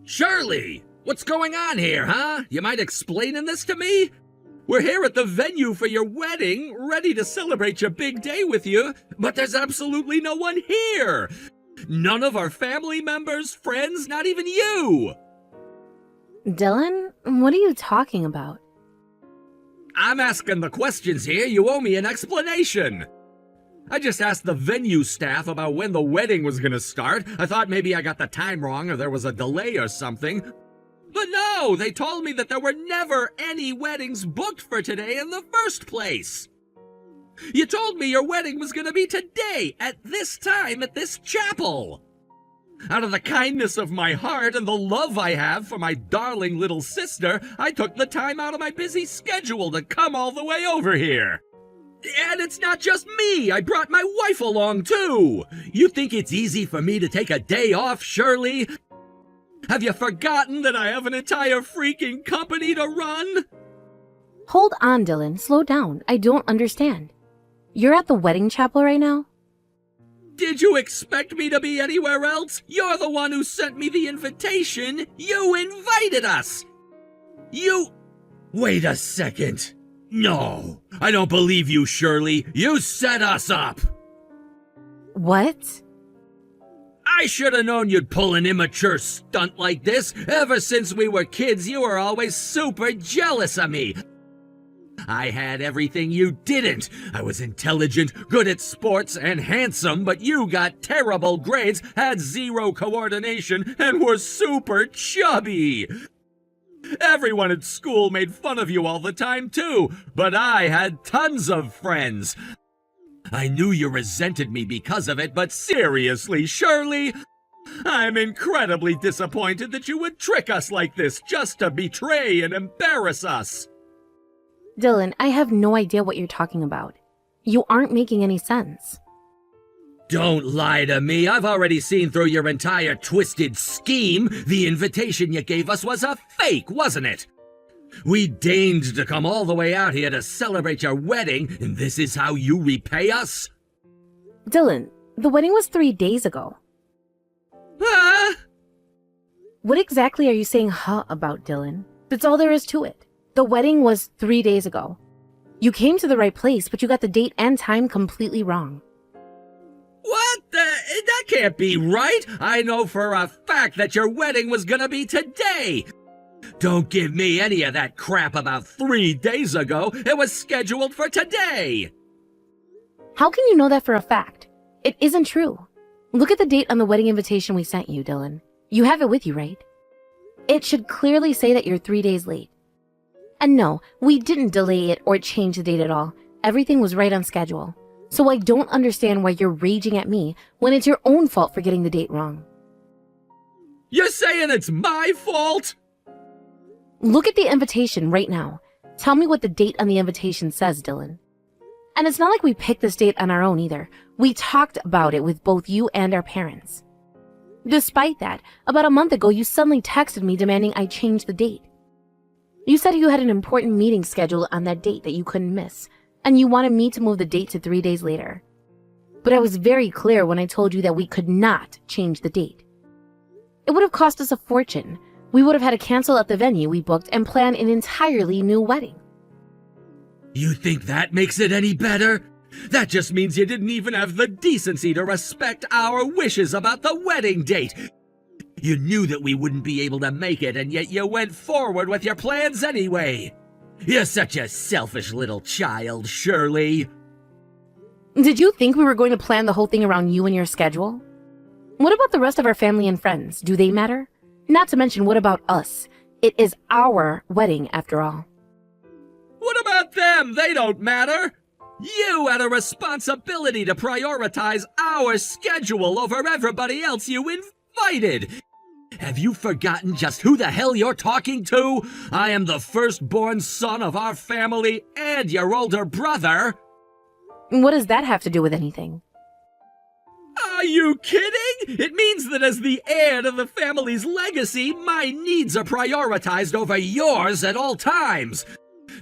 Shirley, what's going on here, huh? You mind explaining this to me? We're here at the venue for your wedding, ready to celebrate your big day with you, but there's absolutely no one here. None of our family members, friends, not even you. Dylan, what are you talking about? I'm asking the questions here. You owe me an explanation. I just asked the venue staff about when the wedding was gonna start. I thought maybe I got the time wrong or there was a delay or something. But no, they told me that there were never any weddings booked for today in the first place. You told me your wedding was gonna be today, at this time, at this chapel. Out of the kindness of my heart and the love I have for my darling little sister, I took the time out of my busy schedule to come all the way over here. And it's not just me, I brought my wife along too. You think it's easy for me to take a day off, Shirley? Have you forgotten that I have an entire freaking company to run? Hold on, Dylan. Slow down. I don't understand. You're at the wedding chapel right now? Did you expect me to be anywhere else? You're the one who sent me the invitation. You invited us. Wait a second. No, I don't believe you, Shirley. You set us up. What? I should have known you'd pull an immature stunt like this. Ever since we were kids, you were always super jealous of me. I had everything you didn't. I was intelligent, good at sports, and handsome, but you got terrible grades, had zero coordination, and were super chubby. Everyone at school made fun of you all the time, too, but I had tons of friends. I knew you resented me because of it, but seriously, Shirley, I'm incredibly disappointed that you would trick us like this just to betray and embarrass us. Dylan, I have no idea what you're talking about. You aren't making any sense. Don't lie to me. I've already seen through your entire twisted scheme. The invitation you gave us was a fake, wasn't it? We deigned to come all the way out here to celebrate your wedding, and this is how you repay us? Dylan, the wedding was 3 days ago. Huh? What exactly are you saying about, Dylan? That's all there is to it. The wedding was 3 days ago. You came to the right place, but you got the date and time completely wrong. What the? That can't be right. I know for a fact that your wedding was gonna be today. Don't give me any of that crap about 3 days ago. It was scheduled for today. How can you know that for a fact? It isn't true. Look at the date on the wedding invitation we sent you, Dylan. You have it with you, right? It should clearly say that you're 3 days late. And no, we didn't delay it or change the date at all. Everything was right on schedule. So I don't understand why you're raging at me when it's your own fault for getting the date wrong. You're saying it's my fault? Look at the invitation right now. Tell me what the date on the invitation says, Dylan. And it's not like we picked this date on our own either. We talked about it with both you and our parents. Despite that, about a month ago, you suddenly texted me demanding I change the date. You said you had an important meeting scheduled on that date that you couldn't miss, and you wanted me to move the date to 3 days later. But I was very clear when I told you that we could not change the date. It would have cost us a fortune. We would have had to cancel at the venue we booked and plan an entirely new wedding. You think that makes it any better? That just means you didn't even have the decency to respect our wishes about the wedding date. You knew that we wouldn't be able to make it, and yet you went forward with your plans anyway. You're such a selfish little child, Shirley. Did you think we were going to plan the whole thing around you and your schedule? What about the rest of our family and friends? Do they matter? Not to mention, what about us? It is our wedding, after all. What about them? They don't matter. You had a responsibility to prioritize our schedule over everybody else you invited. Have you forgotten just who the hell you're talking to? I am the firstborn son of our family and your older brother. What does that have to do with anything? Are you kidding? It means that as the heir to the family's legacy, my needs are prioritized over yours at all times.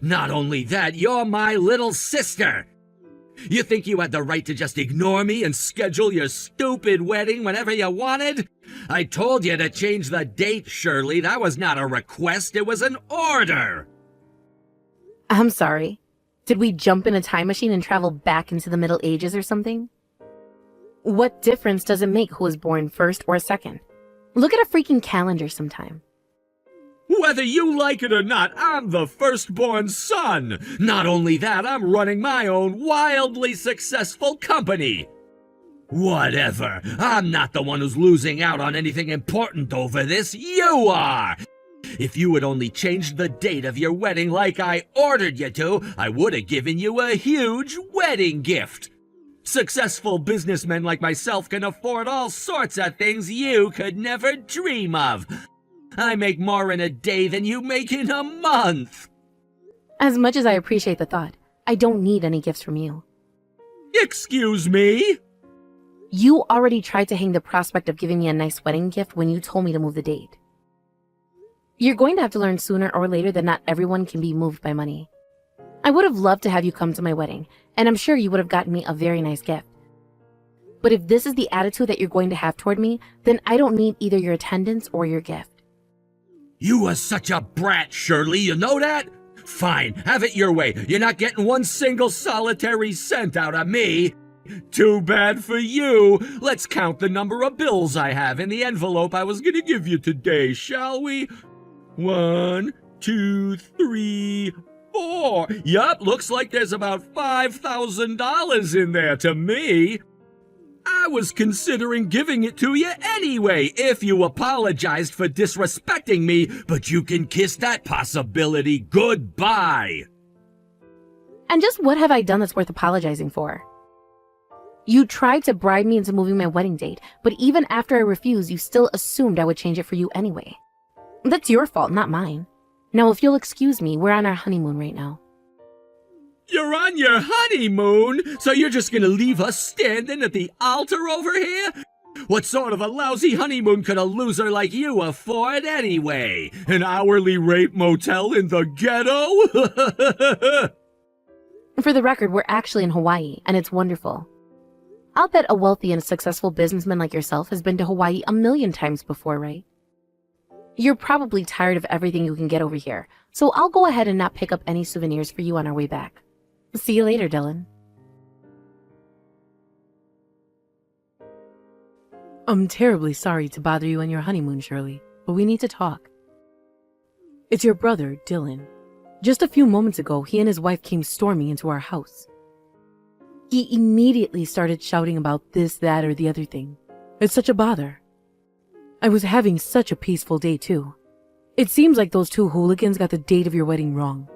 Not only that, you're my little sister. You think you had the right to just ignore me and schedule your stupid wedding whenever you wanted? I told you to change the date, Shirley. That was not a request, it was an order. I'm sorry. Did we jump in a time machine and travel back into the Middle Ages or something? What difference does it make who was born first or second? Look at a freaking calendar sometime. Whether you like it or not, I'm the firstborn son. Not only that, I'm running my own wildly successful company. Whatever. I'm not the one who's losing out on anything important over this. You are. If you had only changed the date of your wedding like I ordered you to, I would have given you a huge wedding gift. Successful businessmen like myself can afford all sorts of things you could never dream of. I make more in a day than you make in a month. As much as I appreciate the thought, I don't need any gifts from you. Excuse me? You already tried to hang the prospect of giving me a nice wedding gift when you told me to move the date. You're going to have to learn sooner or later that not everyone can be moved by money. I would have loved to have you come to my wedding, and I'm sure you would have gotten me a very nice gift. But if this is the attitude that you're going to have toward me, then I don't need either your attendance or your gift. You are such a brat, Shirley, you know that? Fine, have it your way. You're not getting one single solitary cent out of me. Too bad for you. Let's count the number of bills I have in the envelope I was gonna give you today, shall we? 1, 2, 3, 4. Yup, looks like there's about $5,000 in there to me. I was considering giving it to you anyway if you apologized for disrespecting me, but you can kiss that possibility goodbye. And just what have I done that's worth apologizing for? You tried to bribe me into moving my wedding date, but even after I refused, you still assumed I would change it for you anyway. That's your fault, not mine. Now, if you'll excuse me, we're on our honeymoon right now. You're on your honeymoon? So you're just gonna leave us standing at the altar over here? What sort of a lousy honeymoon could a loser like you afford anyway? An hourly rate motel in the ghetto? For the record, we're actually in Hawaii, and it's wonderful. I'll bet a wealthy and successful businessman like yourself has been to Hawaii a million times before, right? You're probably tired of everything you can get over here, so I'll go ahead and not pick up any souvenirs for you on our way back. See you later, Dylan. I'm terribly sorry to bother you on your honeymoon, Shirley, but we need to talk. It's your brother, Dylan. Just a few moments ago, he and his wife came storming into our house. He immediately started shouting about this, that, or the other thing. It's such a bother. I was having such a peaceful day, too. It seems like those two hooligans got the date of your wedding wrong.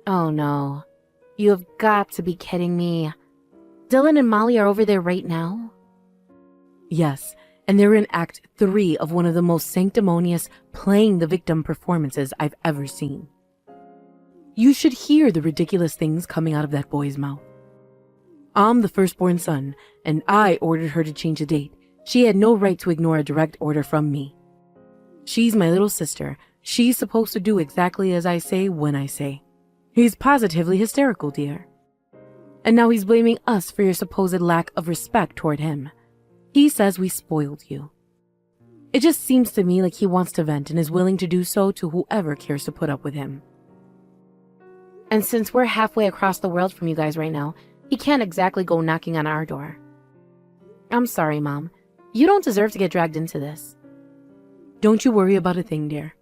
Oh no. You have got to be kidding me. Dylan and Molly are over there right now? Yes, and they're in Act 3 of one of the most sanctimonious playing the victim performances I've ever seen. You should hear the ridiculous things coming out of that boy's mouth. I'm the firstborn son, and I ordered her to change the date. She had no right to ignore a direct order from me. She's my little sister. She's supposed to do exactly as I say when I say. He's positively hysterical, dear. And now he's blaming us for your supposed lack of respect toward him. He says we spoiled you. It just seems to me like he wants to vent and is willing to do so to whoever cares to put up with him. And since we're halfway across the world from you guys right now, he can't exactly go knocking on our door. I'm sorry, Mom. You don't deserve to get dragged into this. Don't you worry about a thing, dear.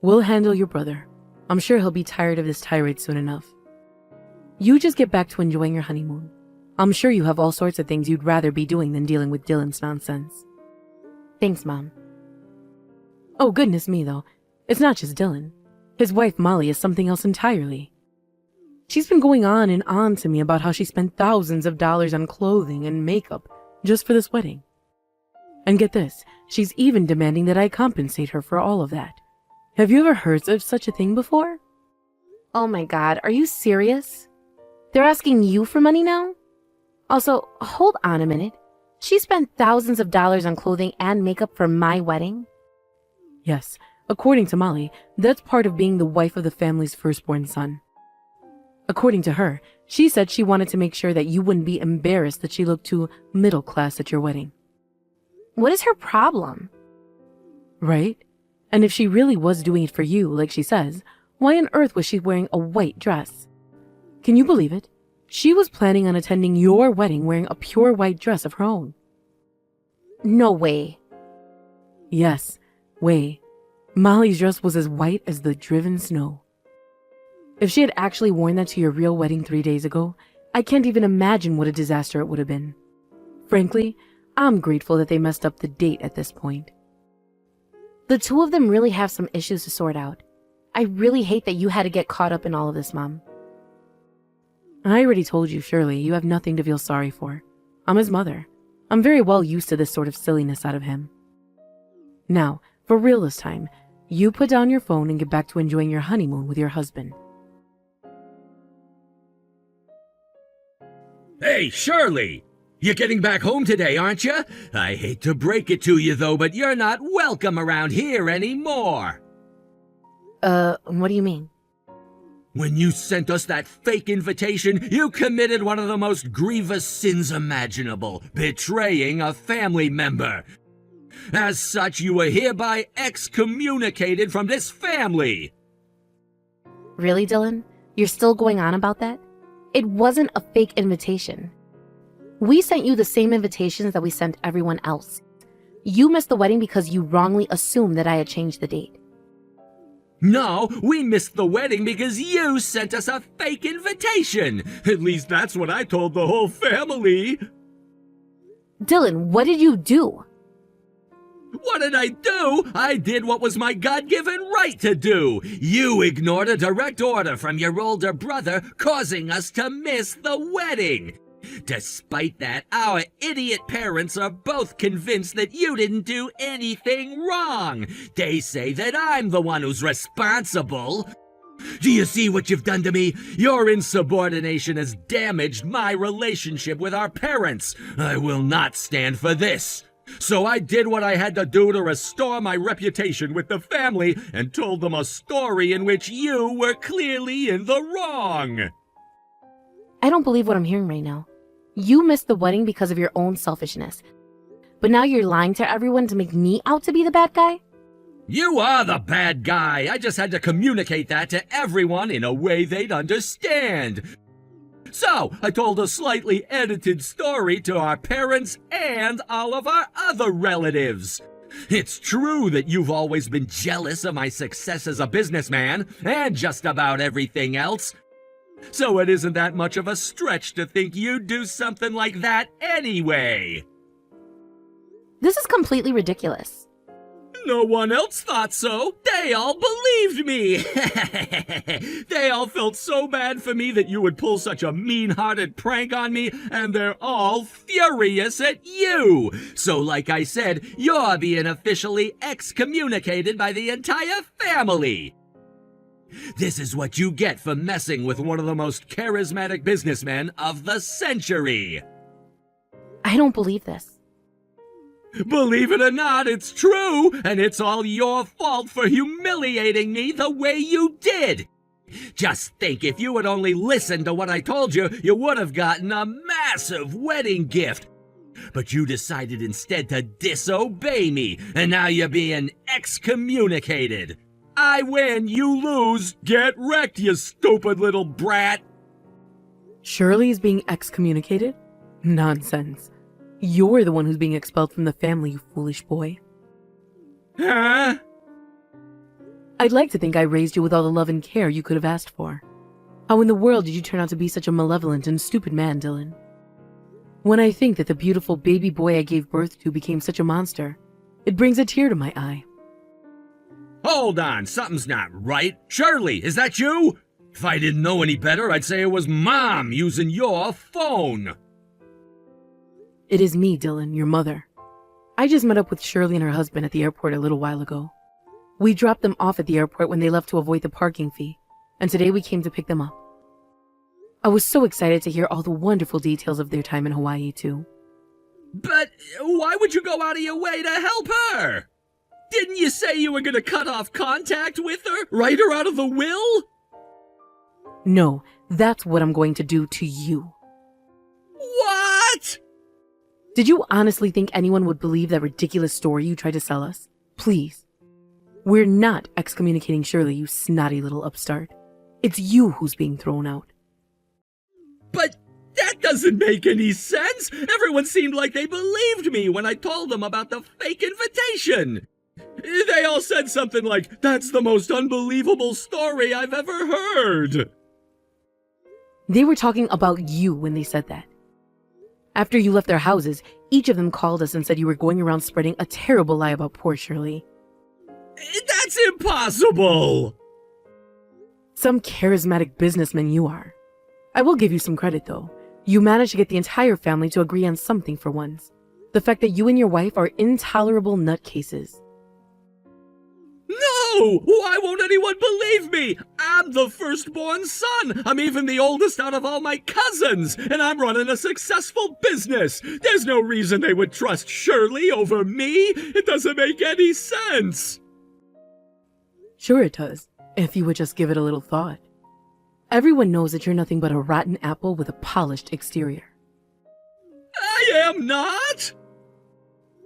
We'll handle your brother. I'm sure he'll be tired of this tirade soon enough. You just get back to enjoying your honeymoon. I'm sure you have all sorts of things you'd rather be doing than dealing with Dylan's nonsense. Thanks, Mom. Oh, goodness me, though. It's not just Dylan. His wife, Molly, is something else entirely. She's been going on and on to me about how she spent thousands of dollars on clothing and makeup just for this wedding. And get this, she's even demanding that I compensate her for all of that. Have you ever heard of such a thing before? Oh my God, are you serious? They're asking you for money now? Also, hold on a minute. She spent thousands of dollars on clothing and makeup for my wedding? Yes, according to Molly, that's part of being the wife of the family's firstborn son. According to her, she said she wanted to make sure that you wouldn't be embarrassed that she looked too middle class at your wedding. What is her problem? Right? And if she really was doing it for you, like she says, why on earth was she wearing a white dress? Can you believe it? She was planning on attending your wedding wearing a pure white dress of her own. No way. Yes, way. Molly's dress was as white as the driven snow. If she had actually worn that to your real wedding 3 days ago, I can't even imagine what a disaster it would have been. Frankly, I'm grateful that they messed up the date at this point. The two of them really have some issues to sort out. I really hate that you had to get caught up in all of this, Mom. I already told you, Shirley, you have nothing to feel sorry for. I'm his mother. I'm very well used to this sort of silliness out of him. Now, for real this time, you put down your phone and get back to enjoying your honeymoon with your husband. Hey, Shirley! You're getting back home today, aren't you? I hate to break it to you, though, but you're not welcome around here anymore. What do you mean? When you sent us that fake invitation, you committed one of the most grievous sins imaginable, betraying a family member. As such, you were hereby excommunicated from this family. Really, Dylan? You're still going on about that? It wasn't a fake invitation. We sent you the same invitations that we sent everyone else. You missed the wedding because you wrongly assumed that I had changed the date. No, we missed the wedding because you sent us a fake invitation. At least that's what I told the whole family. Dylan, what did you do? What did I do? I did what was my God-given right to do. You ignored a direct order from your older brother, causing us to miss the wedding. Despite that, our idiot parents are both convinced that you didn't do anything wrong. They say that I'm the one who's responsible. Do you see what you've done to me? Your insubordination has damaged my relationship with our parents. I will not stand for this. So I did what I had to do to restore my reputation with the family and told them a story in which you were clearly in the wrong. I don't believe what I'm hearing right now. You missed the wedding because of your own selfishness. But now you're lying to everyone to make me out to be the bad guy? You are the bad guy. I just had to communicate that to everyone in a way they'd understand. So, I told a slightly edited story to our parents and all of our other relatives. It's true that you've always been jealous of my success as a businessman and just about everything else. So it isn't that much of a stretch to think you'd do something like that anyway. This is completely ridiculous. No one else thought so. They all believed me. They all felt so bad for me that you would pull such a mean-hearted prank on me, and they're all furious at you. So like I said, you're being officially excommunicated by the entire family. This is what you get for messing with one of the most charismatic businessmen of the century. I don't believe this. Believe it or not, it's true, and it's all your fault for humiliating me the way you did. Just think, if you had only listened to what I told you, you would have gotten a massive wedding gift. But you decided instead to disobey me, and now you're being excommunicated. I win, you lose. Get wrecked, you stupid little brat. Shirley is being excommunicated? Nonsense. You're the one who's being expelled from the family, you foolish boy. Huh? I'd like to think I raised you with all the love and care you could have asked for. How in the world did you turn out to be such a malevolent and stupid man, Dylan? When I think that the beautiful baby boy I gave birth to became such a monster, it brings a tear to my eye. Hold on, something's not right. Shirley, is that you? If I didn't know any better, I'd say it was Mom using your phone. It is me, Dylan, your mother. I just met up with Shirley and her husband at the airport a little while ago. We dropped them off at the airport when they left to avoid the parking fee, and today we came to pick them up. I was so excited to hear all the wonderful details of their time in Hawaii, too. But why would you go out of your way to help her? Didn't you say you were going to cut off contact with her? Write her out of the will? No, That's what I'm going to do to you. What? Did you honestly think anyone would believe that ridiculous story you tried to sell us? Please. We're not excommunicating Shirley, you snotty little upstart. It's you who's being thrown out. But that doesn't make any sense. Everyone seemed like they believed me when I told them about the fake invitation. They all said something like, "That's the most unbelievable story I've ever heard." They were talking about you when they said that. After you left their houses, each of them called us and said you were going around spreading a terrible lie about poor Shirley. That's impossible! Some charismatic businessman you are. I will give you some credit, though. You managed to get the entire family to agree on something for once. The fact that you and your wife are intolerable nutcases. No! Why won't anyone believe me? I'm the firstborn son. I'm even the oldest out of all my cousins, and I'm running a successful business. There's no reason they would trust Shirley over me. It doesn't make any sense. Sure it does, if you would just give it a little thought. Everyone knows that you're nothing but a rotten apple with a polished exterior. I am not!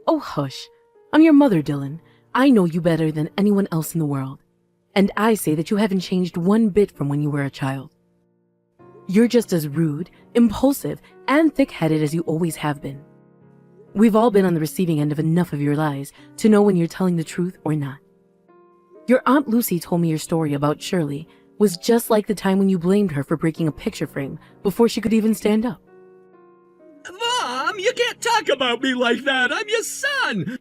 Oh, hush. I'm your mother, Dylan. I know you better than anyone else in the world. And I say that you haven't changed one bit from when you were a child. You're just as rude, impulsive, and thick-headed as you always have been. We've all been on the receiving end of enough of your lies to know when you're telling the truth or not. Your Aunt Lucy told me your story about Shirley was just like the time when you blamed her for breaking a picture frame before she could even stand up. Mom, you can't talk about me like that. I'm your son.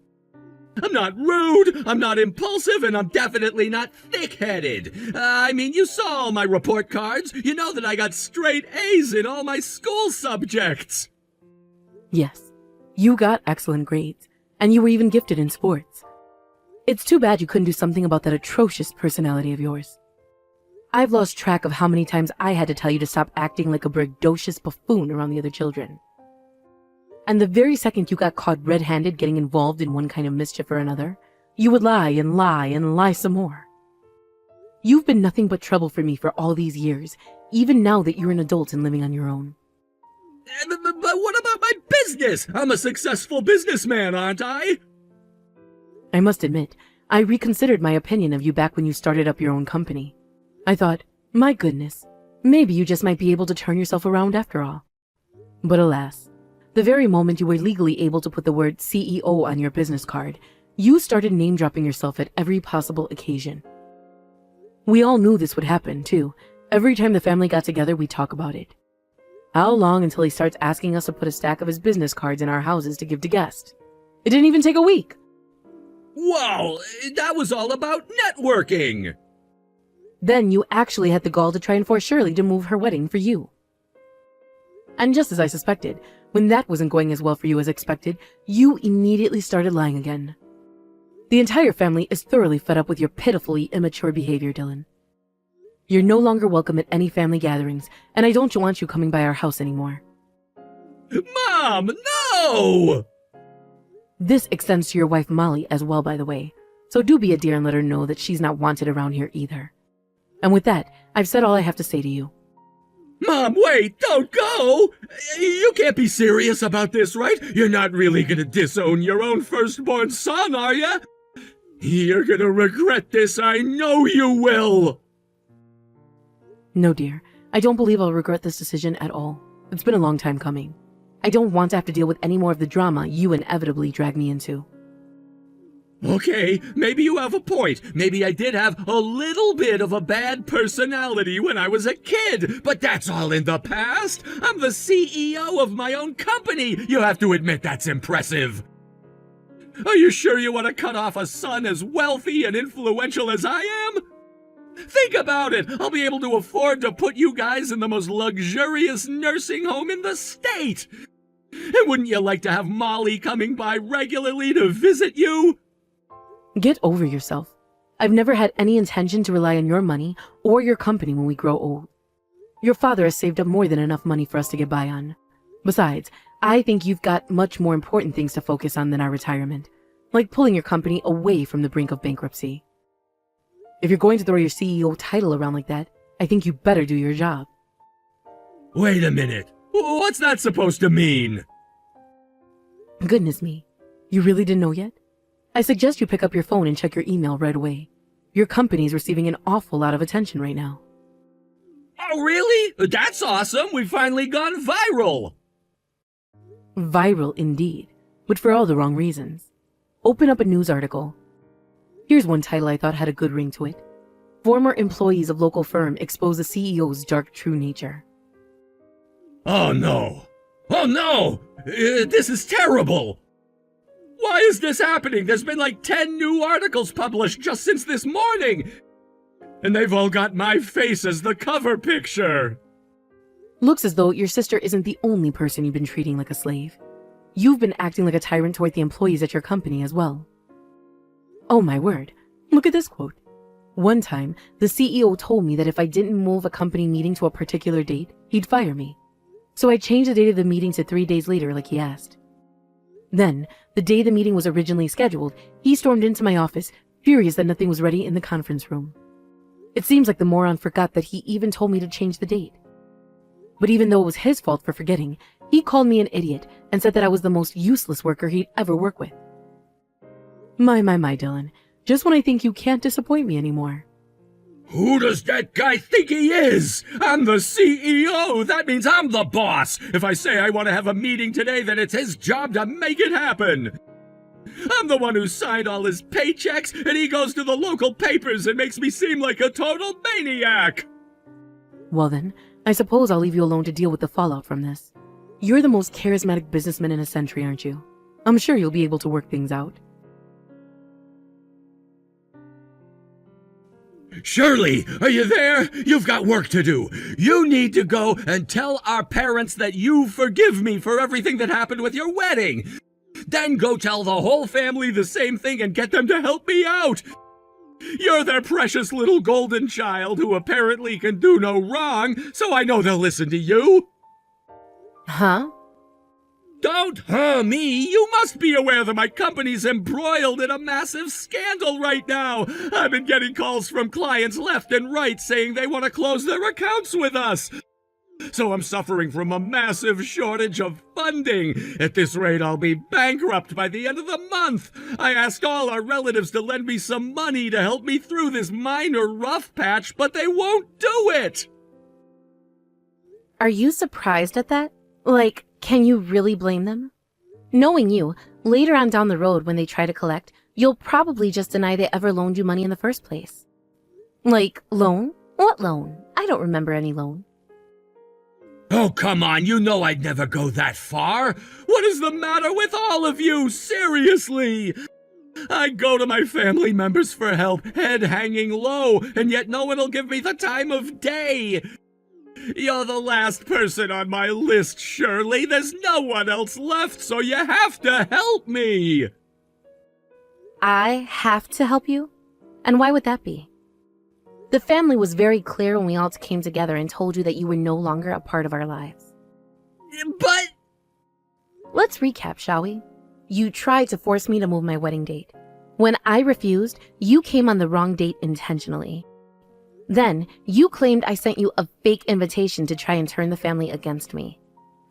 I'm not rude, I'm not impulsive, and I'm definitely not thick-headed. I mean, you saw all my report cards. You know that I got straight A's in all my school subjects. Yes, you got excellent grades, and you were even gifted in sports. It's too bad you couldn't do something about that atrocious personality of yours. I've lost track of how many times I had to tell you to stop acting like a braggadocious buffoon around the other children. And the very second you got caught red-handed getting involved in one kind of mischief or another, you would lie and lie and lie some more. You've been nothing but trouble for me for all these years, even now that you're an adult and living on your own. But what about my business? I'm a successful businessman, aren't I? I must admit, I reconsidered my opinion of you back when you started up your own company. I thought, my goodness, maybe you just might be able to turn yourself around after all. But alas, the very moment you were legally able to put the word CEO on your business card, you started name-dropping yourself at every possible occasion. We all knew this would happen, too. Every time the family got together, we'd talk about it. How long until he starts asking us to put a stack of his business cards in our houses to give to guests? It didn't even take a week. Whoa, that was all about networking. Then you actually had the gall to try and force Shirley to move her wedding for you. And just as I suspected, when that wasn't going as well for you as expected, you immediately started lying again. The entire family is thoroughly fed up with your pitifully immature behavior, Dylan. You're no longer welcome at any family gatherings, and I don't want you coming by our house anymore. Mom, no! This extends to your wife Molly as well, by the way, so do be a dear and let her know that she's not wanted around here either. And with that, I've said all I have to say to you. Mom, wait, don't go! You can't be serious about this, right? You're not really gonna disown your own firstborn son, are you? You're gonna regret this, I know you will! No, dear, I don't believe I'll regret this decision at all. It's been a long time coming. I don't want to have to deal with any more of the drama you inevitably drag me into. Okay, maybe you have a point. Maybe I did have a little bit of a bad personality when I was a kid, but that's all in the past. I'm the CEO of my own company. You have to admit that's impressive. Are you sure you want to cut off a son as wealthy and influential as I am? Think about it. I'll be able to afford to put you guys in the most luxurious nursing home in the state. And wouldn't you like to have Molly coming by regularly to visit you? Get over yourself. I've never had any intention to rely on your money or your company when we grow old. Your father has saved up more than enough money for us to get by on. Besides, I think you've got much more important things to focus on than our retirement, like pulling your company away from the brink of bankruptcy. If you're going to throw your CEO title around like that, I think you better do your job. Wait a minute. What's that supposed to mean? Goodness me. You really didn't know yet? I suggest you pick up your phone and check your email right away. Your company's receiving an awful lot of attention right now. Oh, really? That's awesome. We've finally gone viral. Viral indeed, but for all the wrong reasons. Open up a news article. Here's one title I thought had a good ring to it. Former employees of local firm expose the CEO's dark true nature. Oh no! Oh no! This is terrible! Why is this happening? There's been like 10 new articles published just since this morning! And they've all got my face as the cover picture! Looks as though your sister isn't the only person you've been treating like a slave. You've been acting like a tyrant toward the employees at your company as well. Oh my word, look at this quote. One time, the CEO told me that if I didn't move a company meeting to a particular date, he'd fire me. So I changed the date of the meeting to 3 days later like he asked. Then, the day the meeting was originally scheduled, he stormed into my office, furious that nothing was ready in the conference room. It seems like the moron forgot that he even told me to change the date. But even though it was his fault for forgetting, he called me an idiot and said that I was the most useless worker he'd ever work with. My, Dylan. Just when I think you can't disappoint me anymore. Who does that guy think he is? I'm the CEO! That means I'm the boss! If I say I want to have a meeting today, then it's his job to make it happen! I'm the one who signed all his paychecks, and he goes to the local papers and makes me seem like a total maniac! Well then, I suppose I'll leave you alone to deal with the fallout from this. You're the most charismatic businessman in a century, aren't you? I'm sure you'll be able to work things out. Shirley, are you there? You've got work to do. You need to go and tell our parents that you forgive me for everything that happened with your wedding. Then go tell the whole family the same thing and get them to help me out. You're their precious little golden child who apparently can do no wrong, so I know they'll listen to you. Huh? Don't me! You must be aware that my company's embroiled in a massive scandal right now! I've been getting calls from clients left and right saying they want to close their accounts with us! So I'm suffering from a massive shortage of funding. At this rate, I'll be bankrupt by the end of the month. I asked all our relatives to lend me some money to help me through this minor rough patch, but they won't do it! Are you surprised at that? Like, can you really blame them? Knowing you, later on down the road when they try to collect, you'll probably just deny they ever loaned you money in the first place. Like, loan? What loan? I don't remember any loan. Oh, come on, you know I'd never go that far. What is the matter with all of you? Seriously? I go to my family members for help, head hanging low, and yet no one will give me the time of day. You're the last person on my list, Shirley. There's no one else left, so you have to help me. I have to help you? And why would that be? The family was very clear when we all came together and told you that you were no longer a part of our lives. But... Let's recap, shall we? You tried to force me to move my wedding date. When I refused, you came on the wrong date intentionally. Then, you claimed I sent you a fake invitation to try and turn the family against me.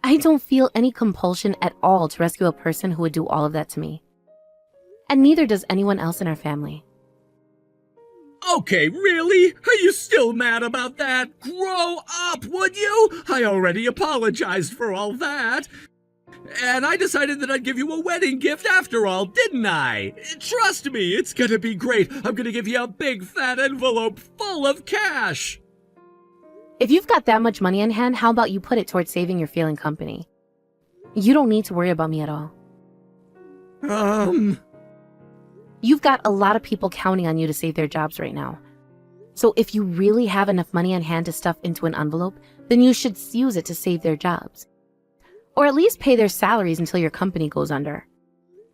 I don't feel any compulsion at all to rescue a person who would do all of that to me. And neither does anyone else in our family. Okay, really? Are you still mad about that? Grow up, would you? I already apologized for all that. And I decided that I'd give you a wedding gift after all, didn't I? Trust me, it's gonna be great. I'm gonna give you a big fat envelope full of cash. If you've got that much money in hand, how about you put it towards saving your failing company? You don't need to worry about me at all. You've got a lot of people counting on you to save their jobs right now. So if you really have enough money on hand to stuff into an envelope, then you should use it to save their jobs. Or at least pay their salaries until your company goes under.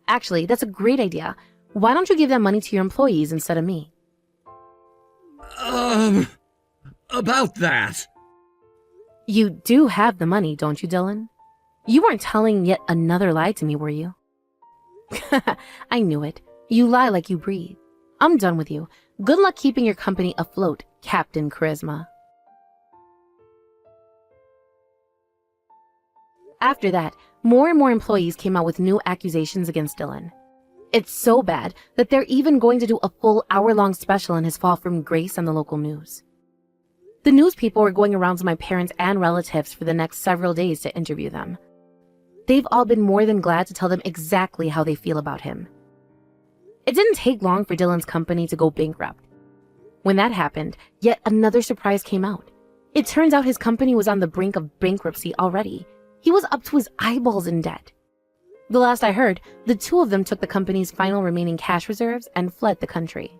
Actually, that's a great idea. Why don't you give that money to your employees instead of me? About that. You do have the money, don't you, Dylan? You weren't telling yet another lie to me, were you? I knew it. You lie like you breathe. I'm done with you. Good luck keeping your company afloat, Captain Charisma. After that, more and more employees came out with new accusations against Dylan. It's so bad that they're even going to do a full hour-long special on his fall from grace on the local news. The news people were going around to my parents and relatives for the next several days to interview them. They've all been more than glad to tell them exactly how they feel about him. It didn't take long for Dylan's company to go bankrupt. When that happened, yet another surprise came out. It turns out his company was on the brink of bankruptcy already. He was up to his eyeballs in debt. The last I heard, the two of them took the company's final remaining cash reserves and fled the country.